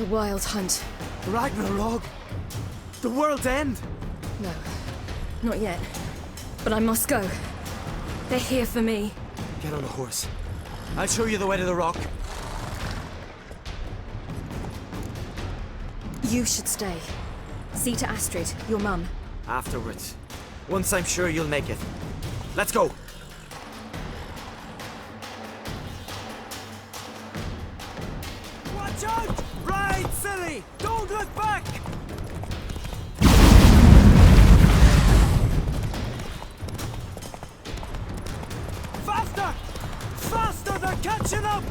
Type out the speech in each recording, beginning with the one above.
The Wild Hunt. Ragnarok? The world's end? No, not yet. But I must go. They're here for me. Get on the horse. I'll show you the way to the rock. You should stay. See to Astrid, your mum. Afterwards. Once I'm sure you'll make it. Let's go! Watch out! Ride, silly! Don't look back! Faster! Faster! They're catching up!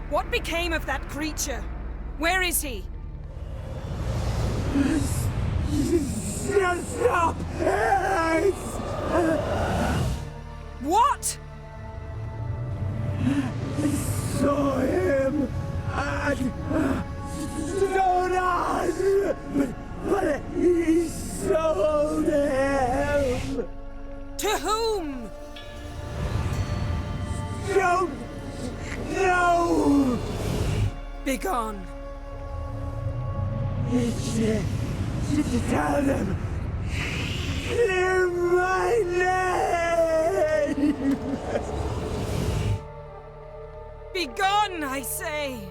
What became of that creature? Where is he? Stop! What? I saw him at Stonas, but he sold him. To whom? Don't know. Begone. To tell them, clear my name. Begone, I say!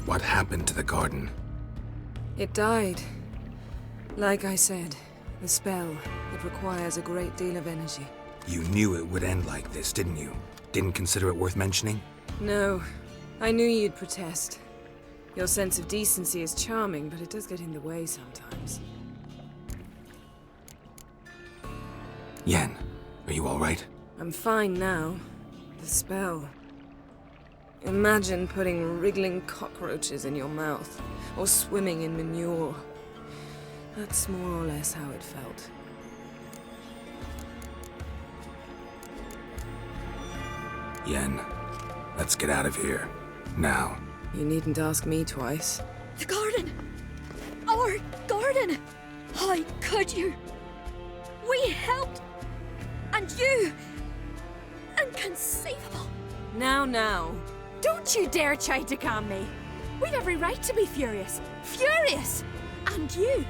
What happened to the garden? It died. Like I said, the spell, it requires a great deal of energy. You knew it would end like this, didn't you? Didn't consider it worth mentioning? No, I knew you'd protest. Your sense of decency is charming, but it does get in the way sometimes. Yen, are you all right? I'm fine now. The spell. Imagine putting wriggling cockroaches in your mouth, or swimming in manure. That's more or less how it felt. Yen, let's get out of here. Now. You needn't ask me twice. The garden! Our garden! How could you? We helped! And you! Inconceivable! Now. Don't you dare try to calm me. We've every right to be furious. Furious! And you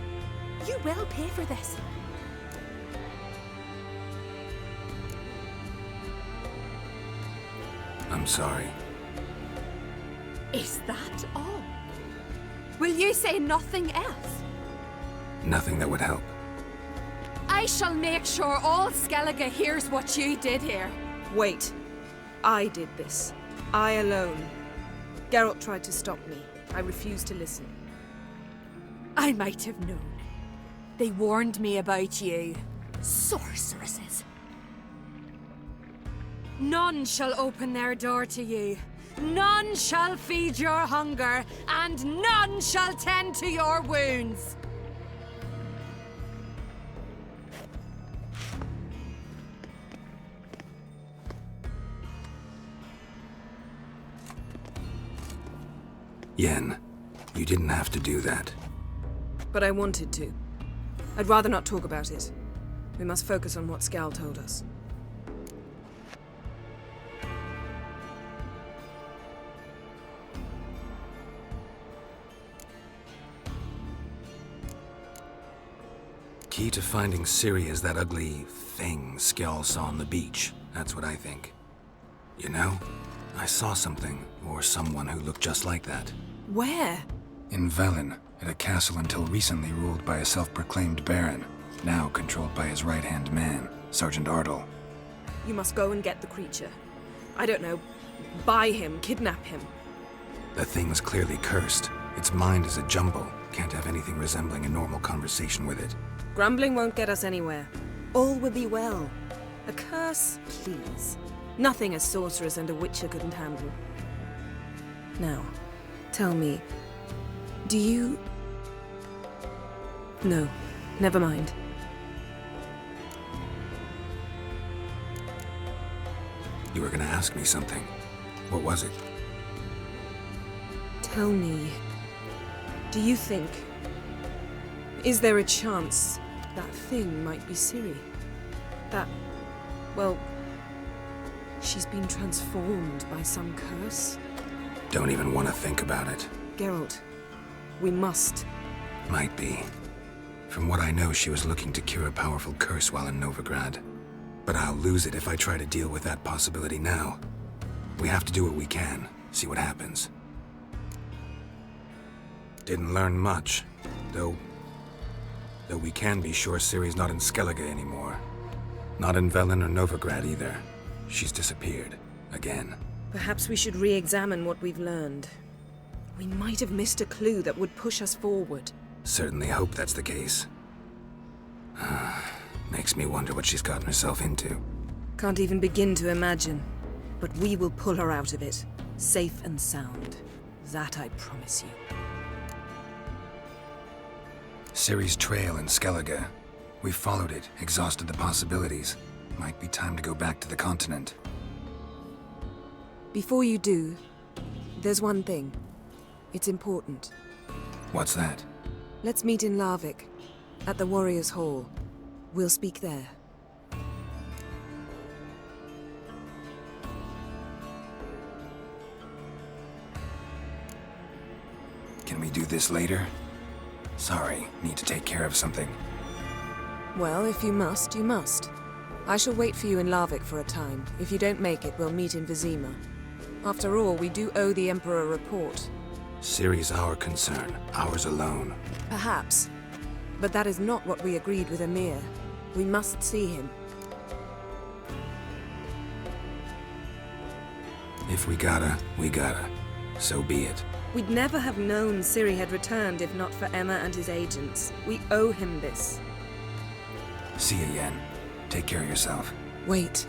will pay for this. I'm sorry. Is that all? Will you say nothing else? Nothing that would help. I shall make sure all Skellige hears what you did here. Wait. I did this. I alone. Geralt tried to stop me. I refused to listen. I might have known. They warned me about you. Sorceresses. None shall open their door to you. None shall feed your hunger, and none shall tend to your wounds. Yen, you didn't have to do that. But I wanted to. I'd rather not talk about it. We must focus on what Skal told us. Key to finding Ciri is that ugly thing Skjall saw on the beach. That's what I think. You know, I saw something, or someone who looked just like that. Where? In Velen, at a castle until recently ruled by a self-proclaimed baron, now controlled by his right-hand man, Sergeant Ardle. You must go and get the creature. I don't know. Buy him, kidnap him. The thing's clearly cursed. Its mind is a jumble. Can't have anything resembling a normal conversation with it. Grumbling won't get us anywhere. All will be well. A curse, please. Nothing a sorceress and a witcher couldn't handle. Now, tell me, do you... No, never mind. You were gonna ask me something. What was it? Tell me, do you think... Is there a chance that thing might be Ciri? That... well... she's been transformed by some curse? Don't even want to think about it. Geralt, we must. Might be. From what I know, she was looking to cure a powerful curse while in Novigrad. But I'll lose it if I try to deal with that possibility now. We have to do what we can, see what happens. Didn't learn much, though we can be sure Ciri's not in Skellige anymore. Not in Velen or Novigrad either. She's disappeared. Again. Perhaps we should re-examine what we've learned. We might have missed a clue that would push us forward. Certainly hope that's the case. Makes me wonder what she's gotten herself into. Can't even begin to imagine. But we will pull her out of it. Safe and sound. That I promise you. Ciri's trail in Skellige. We followed it, exhausted the possibilities. Might be time to go back to the continent. Before you do, there's one thing. It's important. What's that? Let's meet in Larvik, at the Warriors' Hall. We'll speak there. Can we do this later? Sorry, need to take care of something. Well, if you must, you must. I shall wait for you in Larvik for a time. If you don't make it, we'll meet in Vizima. After all, we do owe the Emperor a report. Ciri's our concern, ours alone. Perhaps. But that is not what we agreed with Emir. We must see him. If we gotta, we gotta. So be it. We'd never have known Ciri had returned if not for Emma and his agents. We owe him this. See you, Yen. Take care of yourself. Wait.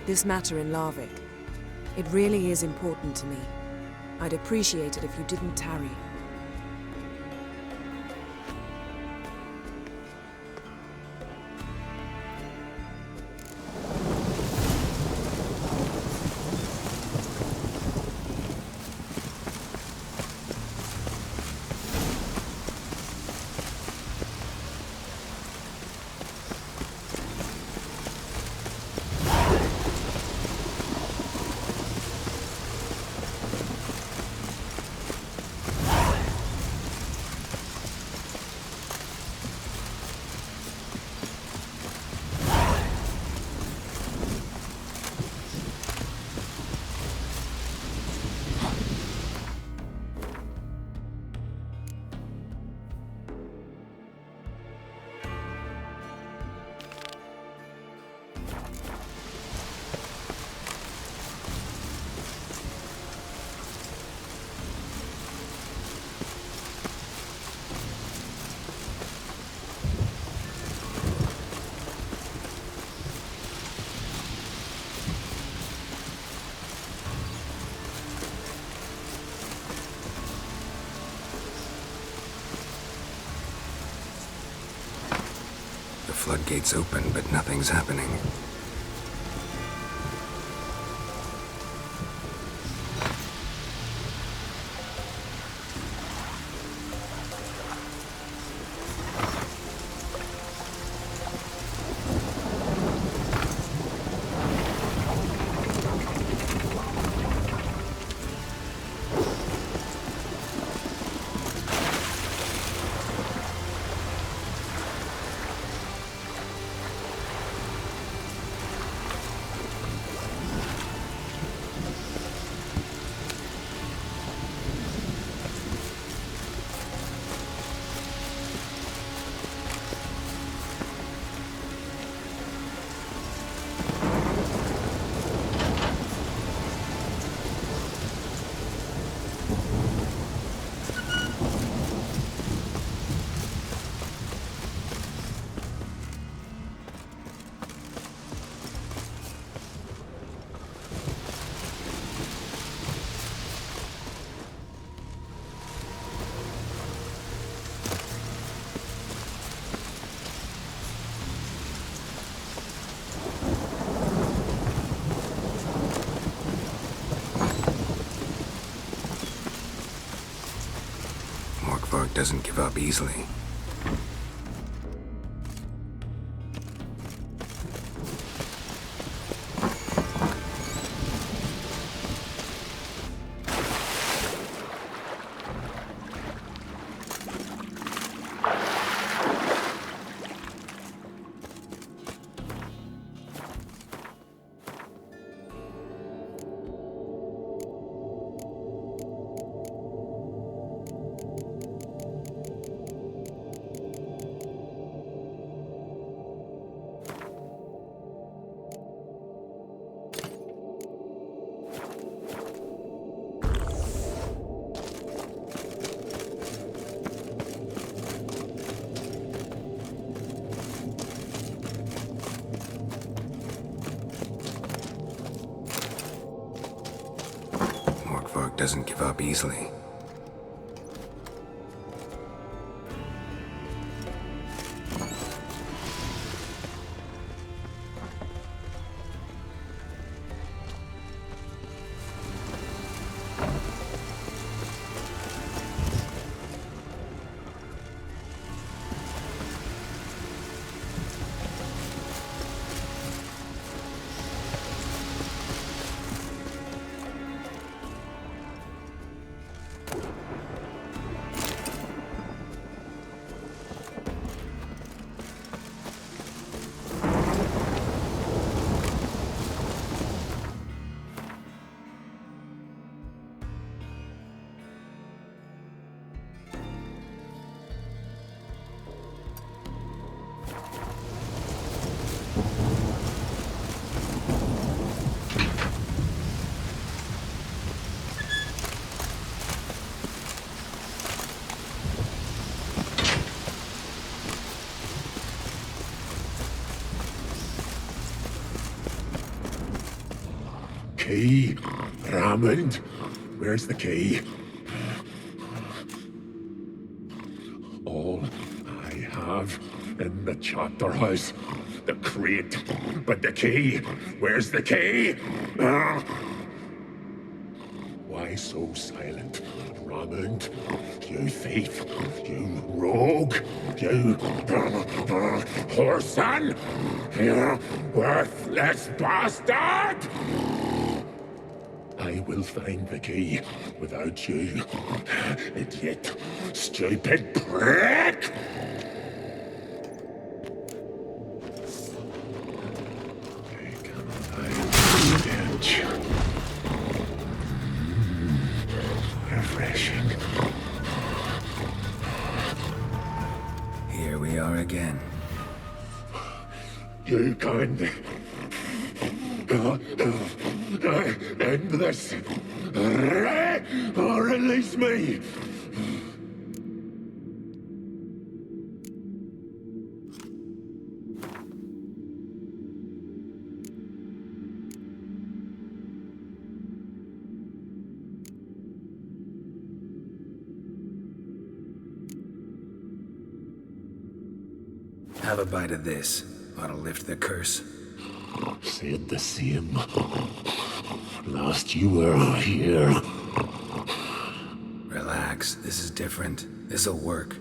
This matter in Larvik. It really is important to me. I'd appreciate it if you didn't tarry. The floodgates open, but nothing's happening. Morkvarg doesn't give up easily. Morkvarg doesn't give up easily. Key? Raymond? Where's the key? All I have in the chapter house. The crate. But the key? Where's the key? Why so silent, Raymond? You thief! You rogue! You whoreson! You worthless bastard! I will find the key without you, idiot, stupid prick! I cannot hide stench. Refreshing. Here we are again. You can end this, or release me. Have a bite of this. Ought to lift the curse. Said the same. Last you were here. Relax. This is different. This'll work.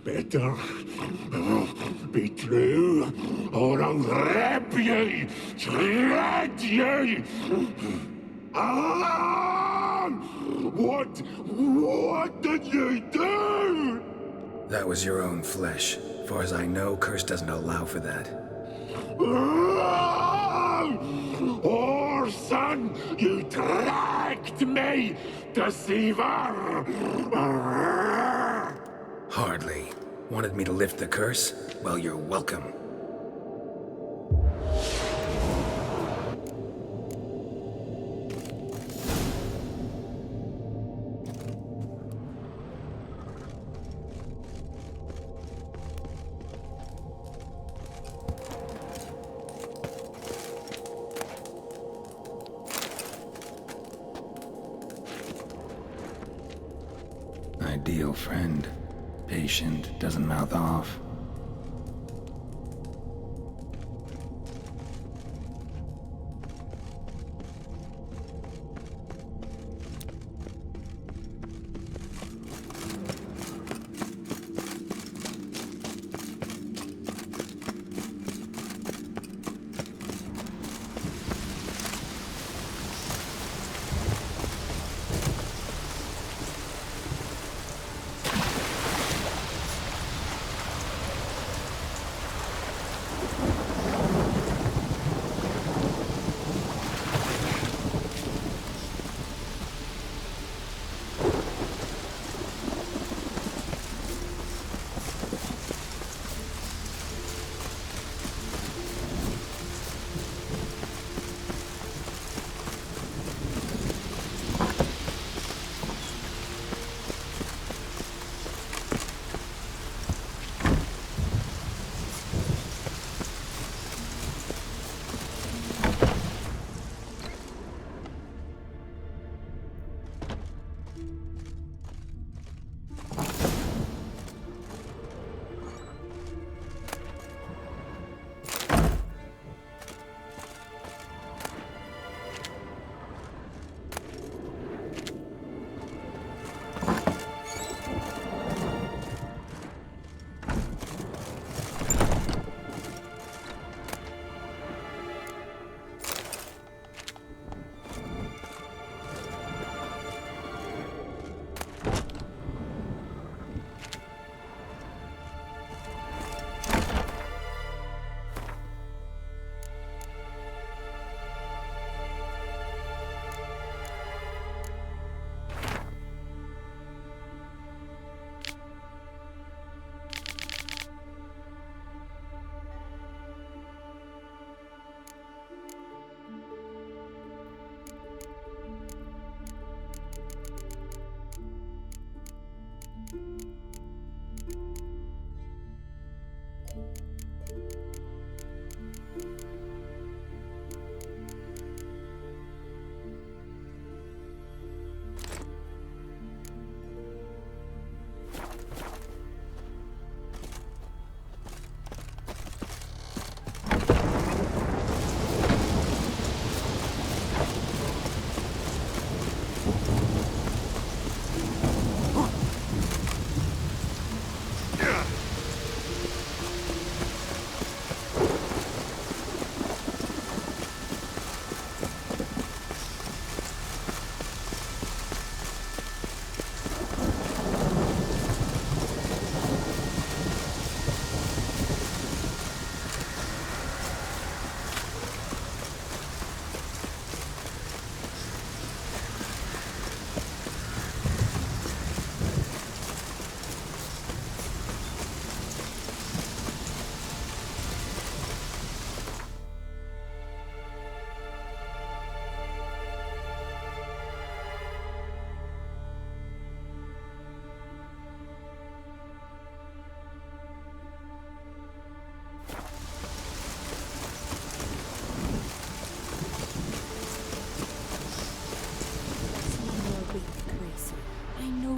Better be true, or I'll rip ye, shred ye. Alan! What did you do? That was your own flesh. As far as I know, curse doesn't allow for that. Orson, you tracked me, deceiver! Hardly. Wanted me to lift the curse? Well, you're welcome. Ideal friend. Patient, doesn't mouth off.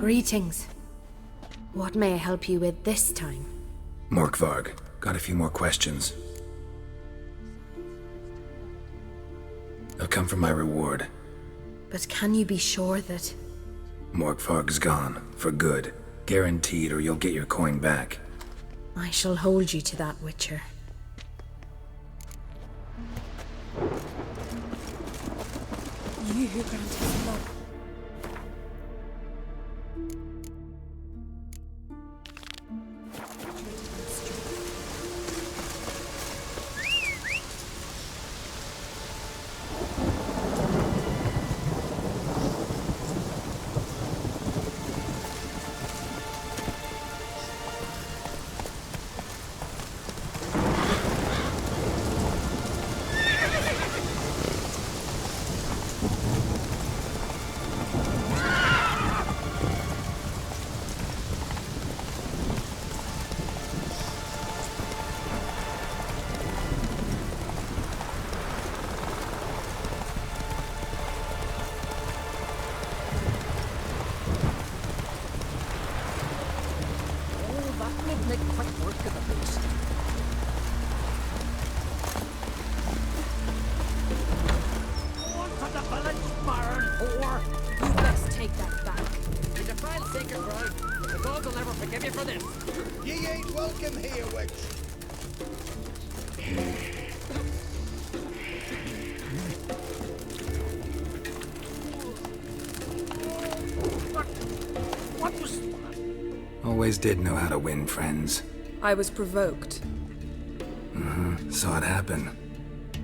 Greetings. What may I help you with this time? Morkvarg, got a few more questions. I've come for my reward. But can you be sure that... Morkvarg's gone, for good. Guaranteed, or you'll get your coin back. I shall hold you to that, Witcher. You who granted the love. Ye ain't welcome here, witch. What was... Always did know how to win friends. I was provoked. Saw it happen.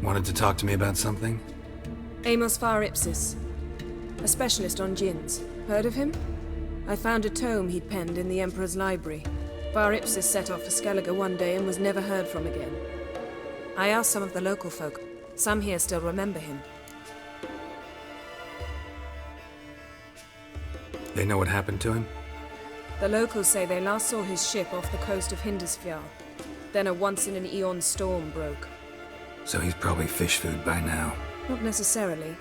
Wanted to talk to me about something? Amos Far Ipsis, a specialist on djinns. Heard of him? I found a tome he'd penned in the Emperor's library. Far Ipsis set off for Skellige one day and was never heard from again. I asked some of the local folk. Some here still remember him. They know what happened to him? The locals say they last saw his ship off the coast of Hindisfjall. Then a once-in-an-eon storm broke. So he's probably fish food by now. Not necessarily.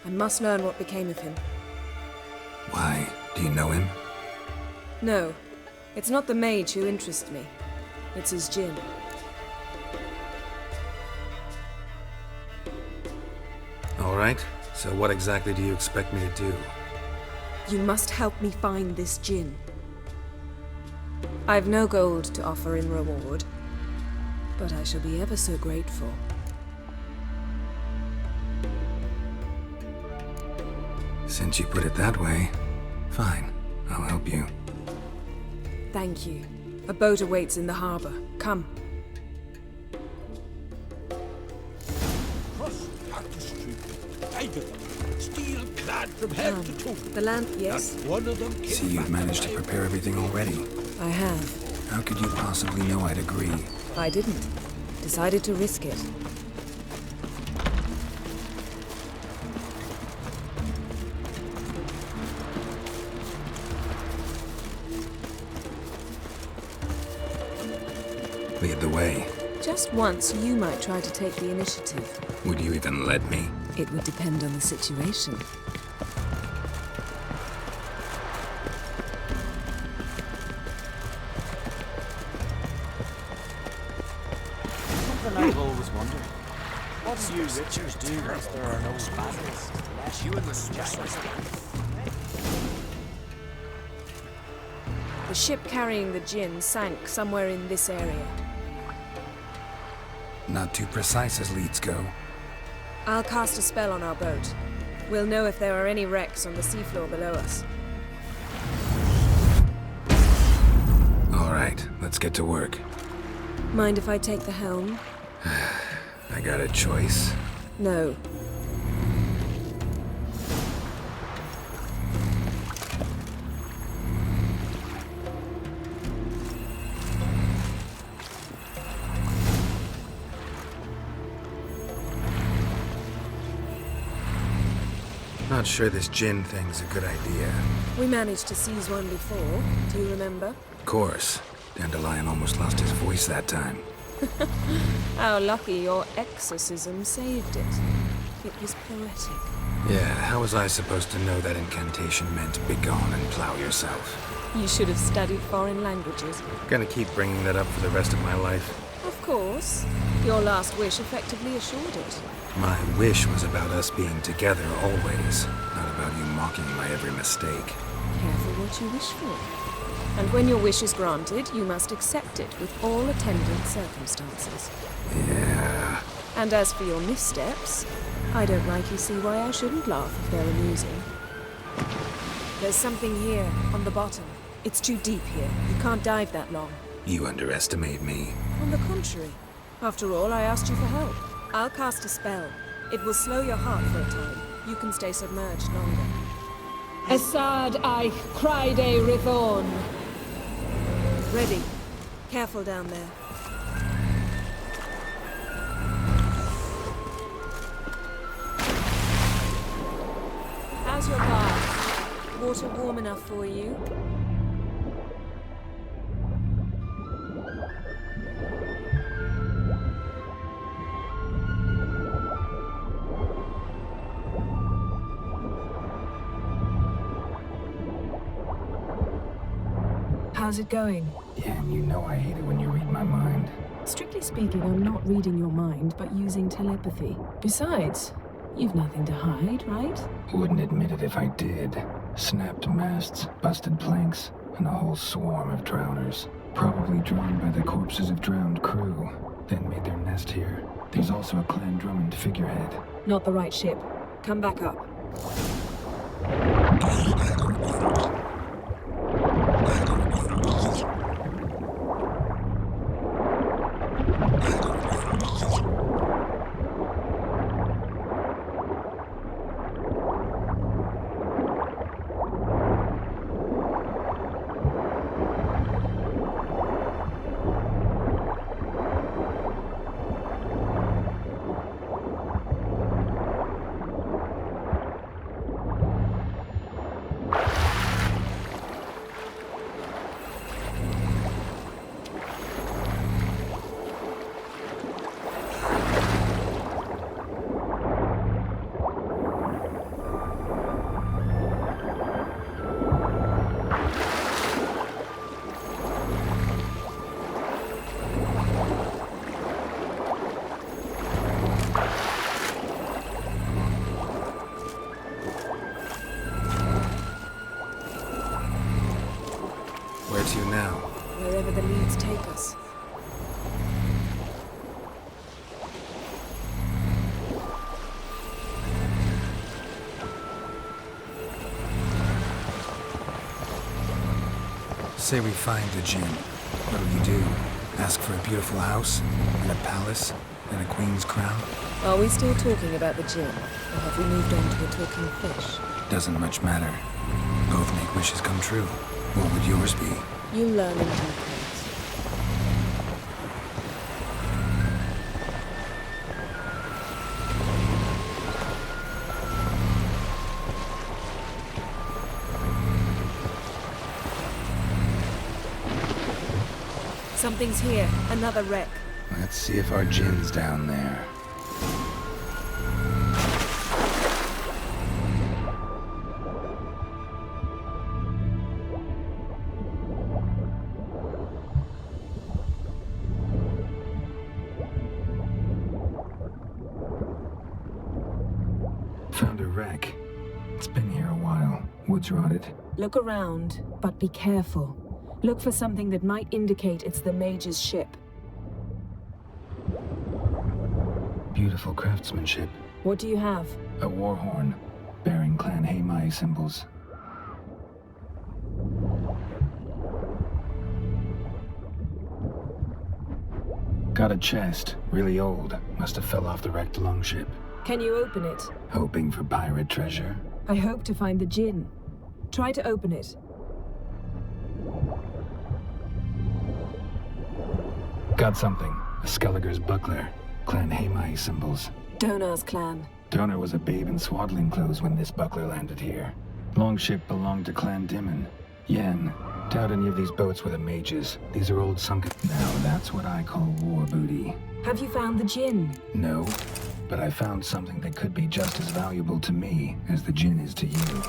I must learn what became of him. Why? Do you know him? No. It's not the mage who interests me. It's his djinn. All right. So what exactly do you expect me to do? You must help me find this djinn. I've no gold to offer in reward, but I shall be ever so grateful. Since you put it that way, fine. I'll help you. Thank you. A boat awaits in the harbor. Come. Cross Parker Street. Tiger, steel clad from head to toe. The lamp, yes? Not one of them came See, you've back managed to alive. prepare everything already. I have. How could you possibly know I'd agree? I didn't. Decided to risk it. Lead the way. Just once, you might try to take the initiative. Would you even let me? It would depend on the situation. Something I've always wondered. What do you Richards do if there are no battles? Unless you and the stressors. The ship carrying the djinn sank somewhere in this area. Not too precise as leads go. I'll cast a spell on our boat. We'll know if there are any wrecks on the seafloor below us. All right, let's get to work. Mind if I take the helm? I got a choice. No. Not sure this djinn thing's a good idea. We managed to seize one before. Do you remember? Of course. Dandelion almost lost his voice that time. How lucky your exorcism saved it. It was poetic. Yeah, how was I supposed to know that incantation meant begone and plow yourself? You should have studied foreign languages. Gonna keep bringing that up for the rest of my life. Of course. Your last wish effectively assured it. My wish was about us being together always, not about you mocking my every mistake. Careful what you wish for. And when your wish is granted, you must accept it with all attendant circumstances. Yeah. And as for your missteps, I don't rightly see why I shouldn't laugh if they're amusing. There's something here, on the bottom. It's too deep here. You can't dive that long. You underestimate me. On the contrary. After all, I asked you for help. I'll cast a spell. It will slow your heart for a time. You can stay submerged longer. Assad Eich Criede Rithorn. Ready. Careful down there. How's your bath? Water warm enough for you? How's it going? Yeah, and you know I hate it when you read my mind. Strictly speaking, I'm not reading your mind, but using telepathy. Besides, you've nothing to hide, right? Wouldn't admit it if I did. Snapped masts, busted planks, and a whole swarm of drowners. Probably drawn by the corpses of drowned crew, then made their nest here. There's also a Clan Drummond figurehead. Not the right ship. Come back up. Where to now? Wherever the leads take us. Say we find the Jinn. What'll you do? Ask for a beautiful house? And a palace? And a queen's crown? Are we still talking about the Jinn? Or have we moved on to a talking fish? Doesn't much matter. Both make wishes come true. What would yours be? You learn in due course. Something's here. Another wreck. Let's see if our Jinn's down there. Found a wreck. It's been here a while. Wood's rotted. Look around, but be careful. Look for something that might indicate it's the mage's ship. Beautiful craftsmanship. What do you have? A war horn, bearing Clan Haimai symbols. Got a chest, really old. Must have fell off the wrecked longship. Can you open it? Hoping for pirate treasure. I hope to find the Jinn. Try to open it. Got something. A Skelliger's buckler. Clan Haimai symbols. Donar's clan. Donar was a babe in swaddling clothes when this buckler landed here. Longship belonged to Clan Dimon. Yen. Doubt any of these boats were the mages. These are old sunken... Now that's what I call war booty. Have you found the Jinn? No. but I found something that could be just as valuable to me as the Jinn is to you.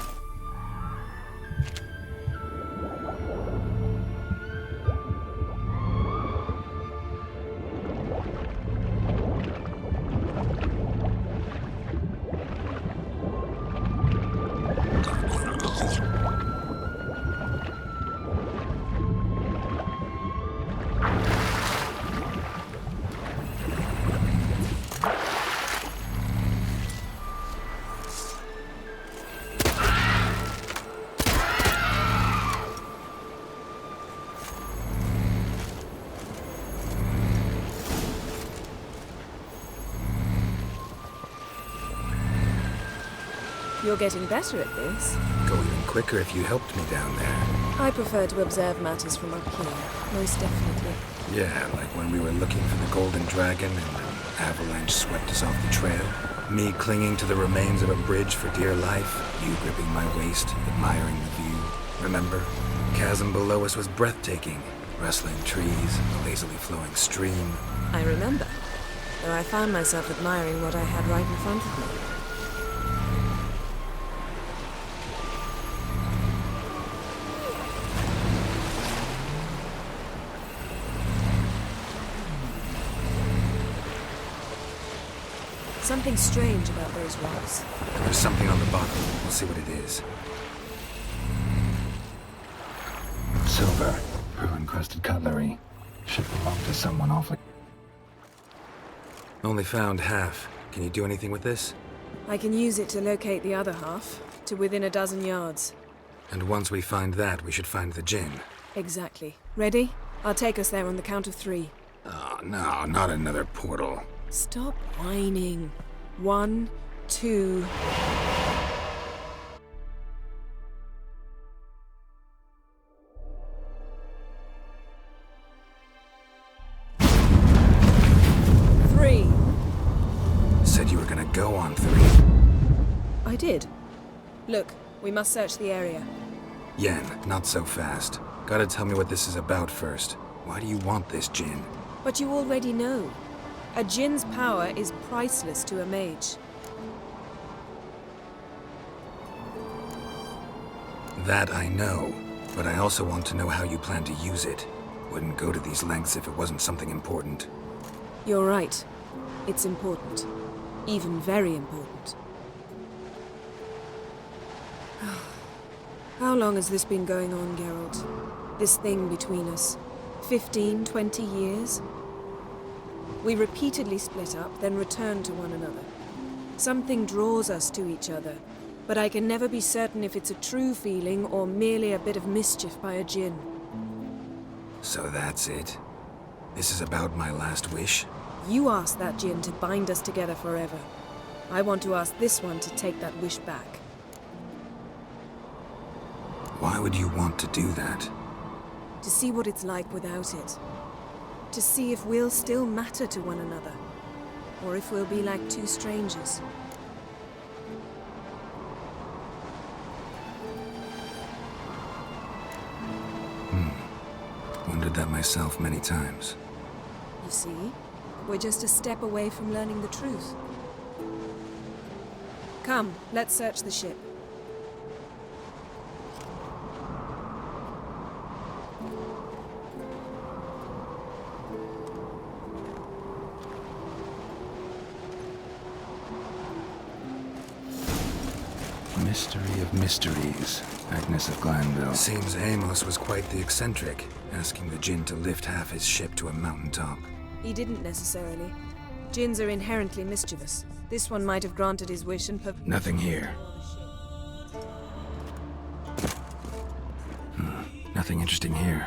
You're getting better at this. Go even quicker if you helped me down there. I prefer to observe matters from up here, most definitely. Yeah, like when we were looking for the Golden Dragon and an avalanche swept us off the trail. Me clinging to the remains of a bridge for dear life. You gripping my waist, admiring the view. Remember? The chasm below us was breathtaking. Rustling trees, a lazily flowing stream. I remember, though I found myself admiring what I had right in front of me. Something strange about those rocks. And there's something on the bottom. We'll see what it is. Silver, pearl-encrusted cutlery. Should belong to someone awfully... Only found half. Can you do anything with this? I can use it to locate the other half, to within a dozen yards. And once we find that, we should find the Jinn. Exactly. Ready? I'll take us there on the count of 3. Oh, no, not another portal. Stop whining. 1, 2... Said you were gonna go on 3. I did. Look, we must search the area. Yen, not so fast. Gotta tell me what this is about first. Why do you want this Jinn? But you already know. A Jinn's power is priceless to a mage. That I know, but I also want to know how you plan to use it. Wouldn't go to these lengths if it wasn't something important. You're right. It's important. Even very important. How long has this been going on, Geralt? This thing between us? 15, 20 years? We repeatedly split up, then returned to one another. Something draws us to each other, but I can never be certain if it's a true feeling or merely a bit of mischief by a Jinn. So that's it? This is about my last wish? You asked that Jinn to bind us together forever. I want to ask this one to take that wish back. Why would you want to do that? To see what it's like without it. To see if we'll still matter to one another. Or if we'll be like two strangers. Wondered that myself many times. You see? We're just a step away from learning the truth. Come, let's search the ship. Mystery of mysteries, Agnes of Glanville. Seems Amos was quite the eccentric, asking the Jinn to lift half his ship to a mountaintop. He didn't necessarily. Jinns are inherently mischievous. This one might have granted his wish and Nothing here. Nothing interesting here.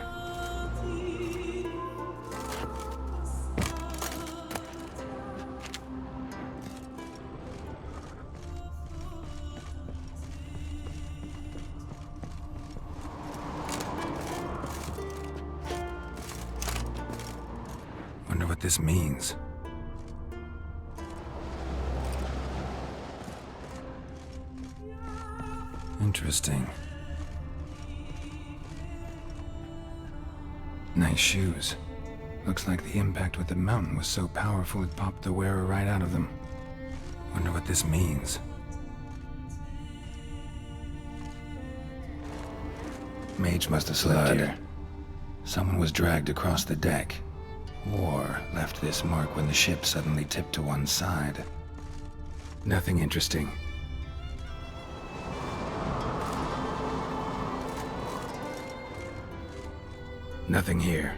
Wonder what this means. Interesting. Nice shoes. Looks like the impact with the mountain was so powerful it popped the wearer right out of them. Wonder what this means. Mage must have slept here. Someone was dragged across the deck. Or left this mark when the ship suddenly tipped to one side. Nothing interesting. Nothing here.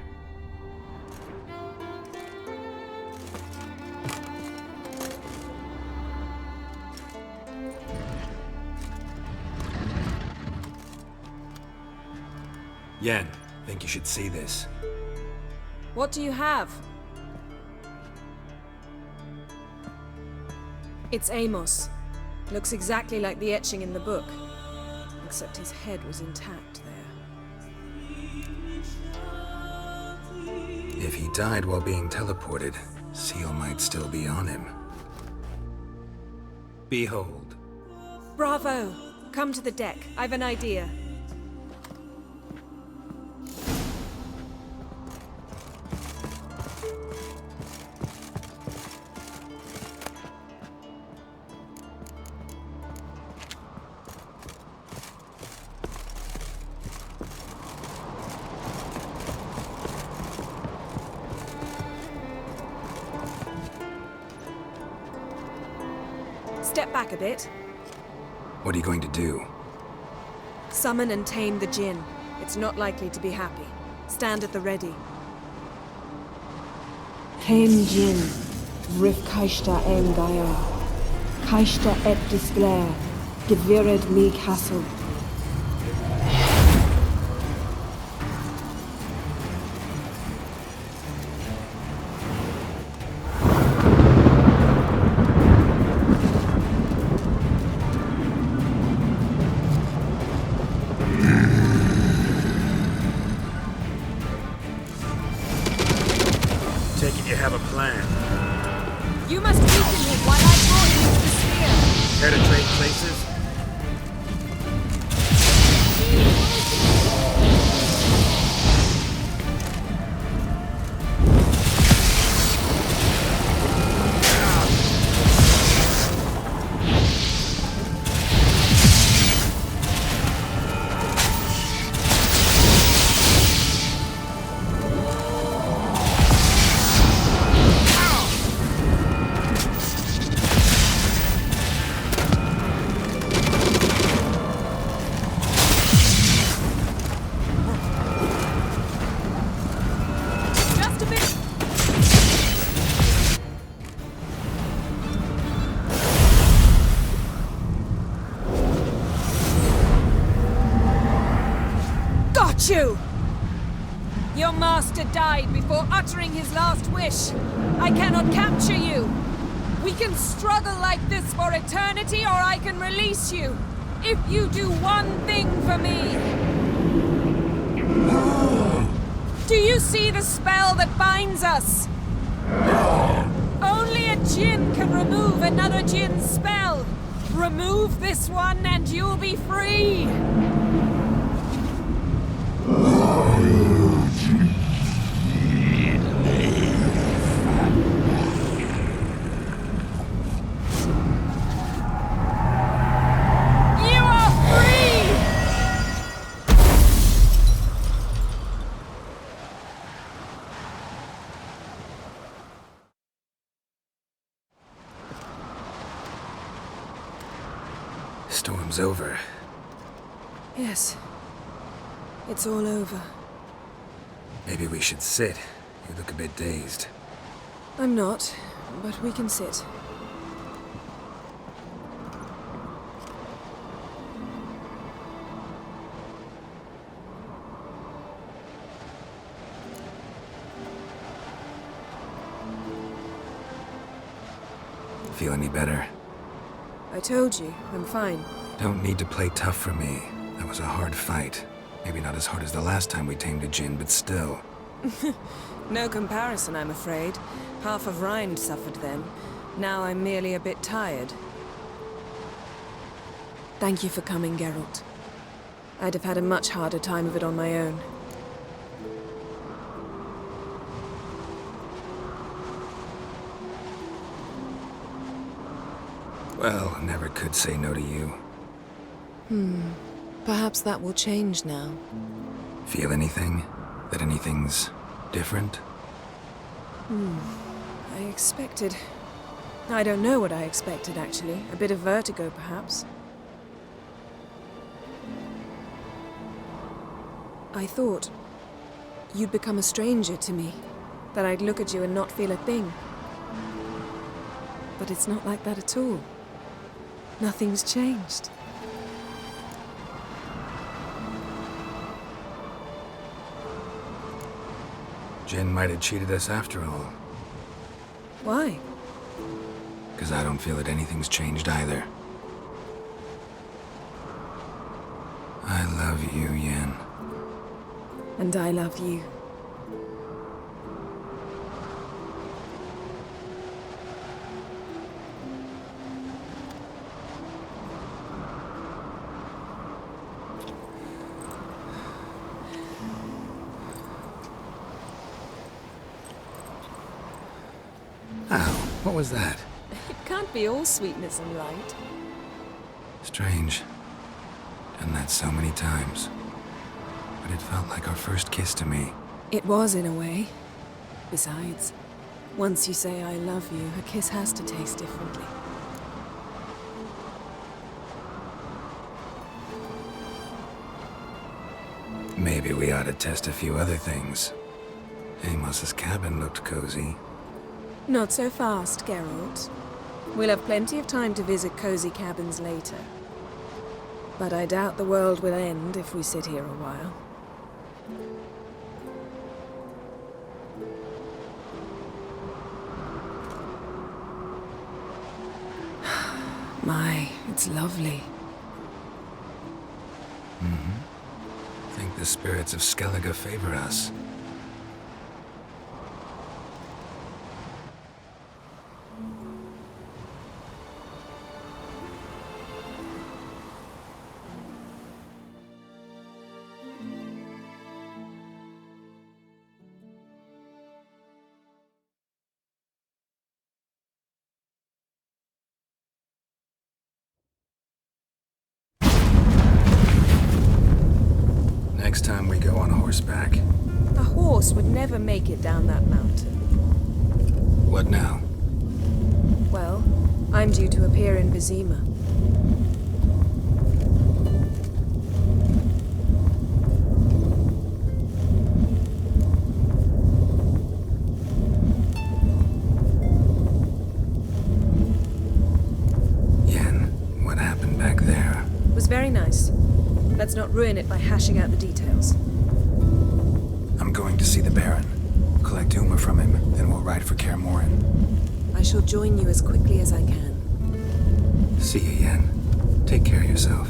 Yen, think you should see this. What do you have? It's Amos. Looks exactly like the etching in the book. Except his head was intact there. If he died while being teleported, Seal might still be on him. Behold. Bravo! Come to the deck. I've an idea. Step back a bit. What are you going to do? Summon and tame the Jinn. It's not likely to be happy. Stand at the ready. Tame Jinn, Rif Kaishta en Gaia, Kaishta et Disglair, Gevired mi Castle. Take it you have a plan. You must weaken him while I draw him into the sphere. Care to trade places? You! Your master died before uttering his last wish. I cannot capture you. We can struggle like this for eternity, or I can release you. If you do one thing for me. Do you see the spell that binds us? Only a Jinn can remove another Jinn's spell. Remove this one and you'll be free. Storm's over. Yes. It's all over. Maybe we should sit. You look a bit dazed. I'm not, but we can sit. Feel any better? I told you, I'm fine. Don't need to play tough for me. That was a hard fight. Maybe not as hard as the last time we tamed a Jinn, but still. No comparison, I'm afraid. Half of Rind suffered then. Now I'm merely a bit tired. Thank you for coming, Geralt. I'd have had a much harder time of it on my own. Well, never could say no to you. Perhaps that will change now. Feel anything? That anything's different? I expected... I don't know what I expected, actually. A bit of vertigo, perhaps. I thought you'd become a stranger to me. That I'd look at you and not feel a thing. But it's not like that at all. Nothing's changed. Jin might have cheated us after all. Why? Because I don't feel that anything's changed either. I love you, Yen. And I love you. Ow, what was that? It can't be all sweetness and light. Strange. Done that so many times. But it felt like our first kiss to me. It was, in a way. Besides, once you say I love you, a kiss has to taste differently. Maybe we ought to test a few other things. Amos's cabin looked cozy. Not so fast, Geralt. We'll have plenty of time to visit cozy cabins later. But I doubt the world will end if we sit here a while. My, it's lovely. I think the spirits of Skellige favor us. Next time we go on horseback. A horse would never make it down that mountain. What now? Well, I'm due to appear in Vizima. Yen, what happened back there? It was very nice. Let's not ruin it by hashing out the details. I'm going to see the Baron. Collect Uma from him, then we'll ride for Kaer Morhen. I shall join you as quickly as I can. See you, Yen. Take care of yourself.